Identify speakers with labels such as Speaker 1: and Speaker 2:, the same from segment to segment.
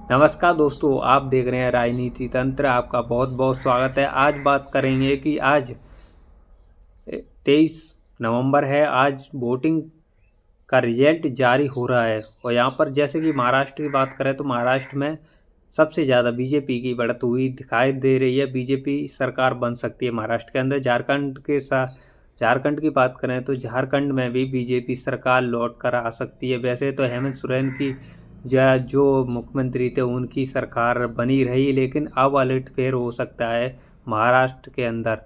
Speaker 1: नमस्कार दोस्तों, आप देख रहे हैं राजनीति तंत्र। आपका बहुत बहुत स्वागत है। आज बात करेंगे कि आज 23 नवंबर है। आज वोटिंग का रिजल्ट जारी हो रहा है और यहाँ पर जैसे कि महाराष्ट्र की बात करें तो महाराष्ट्र में सबसे ज़्यादा बीजेपी की बढ़त हुई दिखाई दे रही है। बीजेपी सरकार बन सकती है महाराष्ट्र के अंदर। झारखंड की बात करें तो झारखंड में भी बीजेपी सरकार लौट कर आ सकती है। वैसे तो हेमंत सोरेन की जो मुख्यमंत्री थे उनकी सरकार बनी रही, लेकिन अब उलटफेर हो सकता है महाराष्ट्र के अंदर।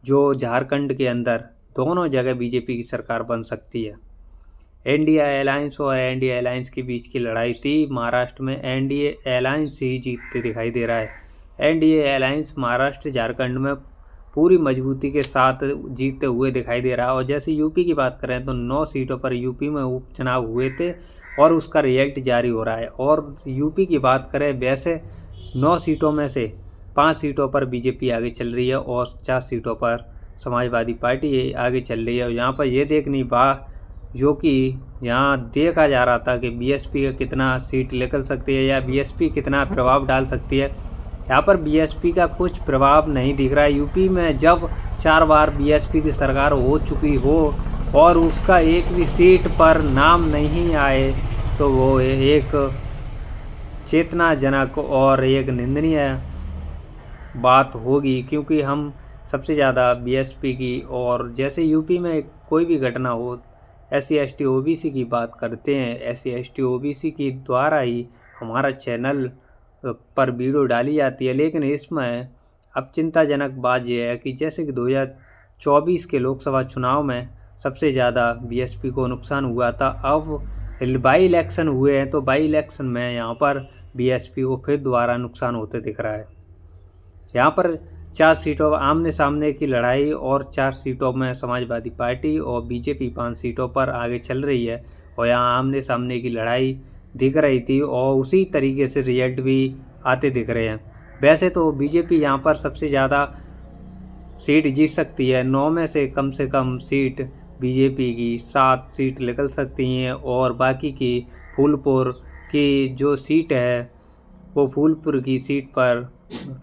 Speaker 1: जो झारखंड के अंदर दोनों जगह बीजेपी की सरकार बन सकती है। एनडीए अलायंस और एनडीए अलायंस के बीच की लड़ाई थी। महाराष्ट्र में एनडीए अलायंस ही जीतते दिखाई दे रहा है। एनडीए अलायंस महाराष्ट्र झारखंड में पूरी मजबूती के साथ जीतते हुए दिखाई दे रहा है। और जैसे यूपी की बात करें तो 9 सीटों पर यूपी में उपचुनाव हुए थे और उसका रिजल्ट जारी हो रहा है। और यूपी की बात करें, वैसे 9 सीटों में से 5 सीटों पर बीजेपी आगे चल रही है और 4 सीटों पर समाजवादी पार्टी आगे चल रही है। और यहाँ पर ये देखनी बात जो कि यहाँ देखा जा रहा था कि बीएसपी का कितना सीट निकल सकती है या बीएसपी कितना प्रभाव डाल सकती है। यहाँ पर बीएसपी का कुछ प्रभाव नहीं दिख रहा है। यूपी में जब 4 बार बीएसपी की सरकार हो चुकी हो और उसका एक भी सीट पर नाम नहीं आए तो वो एक चेतनाजनक और एक निंदनीय बात होगी, क्योंकि हम सबसे ज़्यादा बीएसपी की और जैसे यूपी में कोई भी घटना हो SC ST OBC की बात करते हैं। SC ST OBC की द्वारा ही हमारा चैनल पर वीडियो डाली जाती है। लेकिन इसमें अब चिंताजनक बात यह है कि जैसे कि 2024 के लोकसभा चुनाव में सबसे ज़्यादा बीएसपी को नुकसान हुआ था। अब बाई इलेक्शन हुए हैं तो बाई इलेक्शन में यहाँ पर बीएसपी को फिर दोबारा नुकसान होते दिख रहा है। यहाँ पर 4 सीटों आमने सामने की लड़ाई और 4 सीटों में समाजवादी पार्टी और बीजेपी 5 सीटों पर आगे चल रही है और यहाँ आमने सामने की लड़ाई दिख रही थी और उसी तरीके से रिजल्ट भी आते दिख रहे हैं। वैसे तो बीजेपी यहाँ पर सबसे ज़्यादा सीट जीत सकती है। 9 में से कम सीट बीजेपी की 7 सीट निकल सकती हैं और बाकी की फूलपुर की जो सीट है वो फूलपुर की सीट पर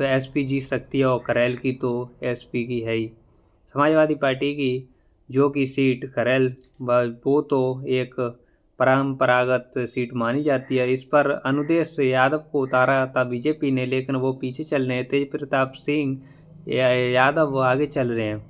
Speaker 1: एसपी जीत सकती है और करेल की तो एसपी की है ही। समाजवादी पार्टी की जो कि सीट करेल वो तो एक परंपरागत सीट मानी जाती है। इस पर अनुदेश यादव को उतारा था बीजेपी ने, लेकिन वो पीछे चल रहे हैं। तेज प्रताप सिंह यादव आगे चल रहे हैं।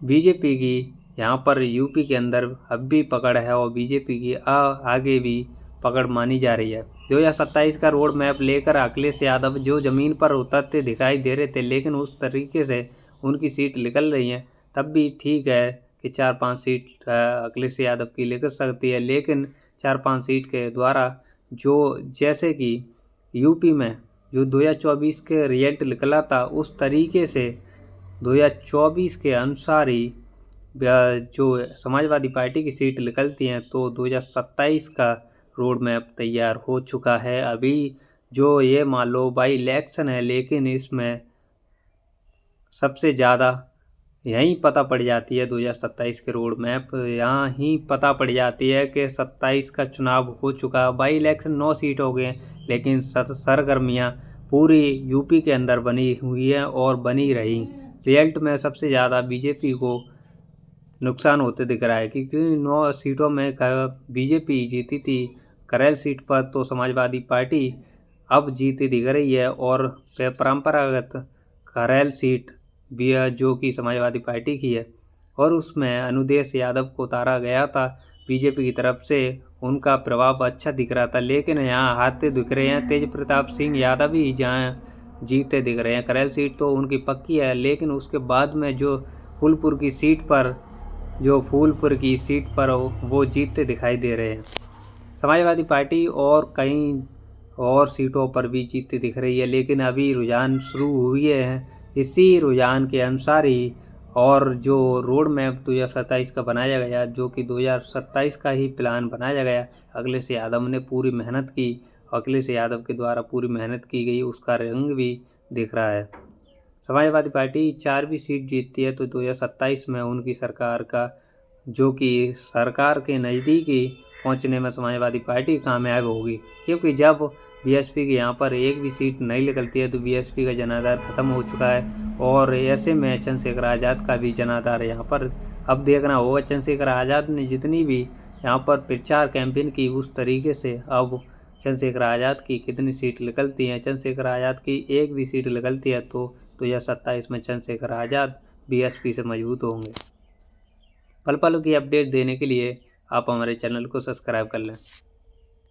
Speaker 1: बीजेपी की यहाँ पर यूपी के अंदर अब भी पकड़ है और बीजेपी की आगे भी पकड़ मानी जा रही है। 2027 का रोड मैप लेकर अखिलेश यादव जो ज़मीन पर उतरते दिखाई दे रहे थे, लेकिन उस तरीके से उनकी सीट निकल रही हैं। तब भी ठीक है कि 4-5 सीट अखिलेश यादव की निकल सकती है, लेकिन 4-5 सीट के द्वारा जो जैसे कि यूपी में जो 2024 के रिजल्ट निकला था उस तरीके से 2024 के अनुसार ही जो समाजवादी पार्टी की सीट निकलती हैं तो 2027 का रोड मैप तैयार हो चुका है। अभी जो ये मान लो बाई इलेक्शन है, लेकिन इसमें सबसे ज़्यादा यहीं पता पड़ जाती है 2027 के रोड मैप यहाँ ही पता पड़ जाती है कि 27 का चुनाव हो चुका। बाई इलेक्शन 9 सीट हो गए, लेकिन सरगर्मियाँ पूरी यूपी के अंदर बनी हुई हैं और बनी रही। रिजल्ट में सबसे ज़्यादा बीजेपी को नुकसान होते दिख रहा है, क्योंकि 9 सीटों में बीजेपी जीती थी। करेल सीट पर तो समाजवादी पार्टी अब जीती दिख रही है और परंपरागत करेल सीट भी है जो कि समाजवादी पार्टी की है और उसमें अनुदेश यादव को उतारा गया था बीजेपी की तरफ से। उनका प्रभाव अच्छा दिख रहा था, लेकिन यहाँ हारते दिख रहे हैं। तेज प्रताप सिंह यादव ही जहाँ जीतते दिख रहे हैं। करेल सीट तो उनकी पक्की है, लेकिन उसके बाद में जो फूलपुर की सीट पर वो जीतते दिखाई दे रहे हैं। समाजवादी पार्टी और कई और सीटों पर भी जीतती दिख रही है, लेकिन अभी रुझान शुरू हुए हैं। इसी रुझान के अनुसार ही और जो रोड मैप 2027 का बनाया गया, जो कि 2027 का ही प्लान बनाया गया, अखिलेश यादव ने पूरी मेहनत की, अखिलेश यादव के द्वारा पूरी मेहनत की गई, उसका रंग भी दिख रहा है। समाजवादी पार्टी 4 भी सीट जीतती है तो 2027 में उनकी सरकार का जो कि सरकार के नज़दीकी पहुंचने में समाजवादी पार्टी कामयाब होगी, क्योंकि जब बीएसपी की यहाँ पर एक भी सीट नहीं निकलती है तो बीएसपी का जनाधार खत्म हो चुका है। और ऐसे में चंद्रशेखर आज़ाद का भी जनाधार यहाँ पर अब देखना होगा। चंद्रशेखर आज़ाद ने जितनी भी यहाँ पर प्रचार कैंपेन की उस तरीके से अब चंद्रशेखर आज़ाद की कितनी सीट निकलती हैं। चंद्रशेखर आज़ाद की एक भी सीट निकलती है तो 2027 में चंद्रशेखर आज़ाद बीएसपी से मजबूत होंगे। पल पल की अपडेट देने के लिए आप हमारे चैनल को सब्सक्राइब कर लें।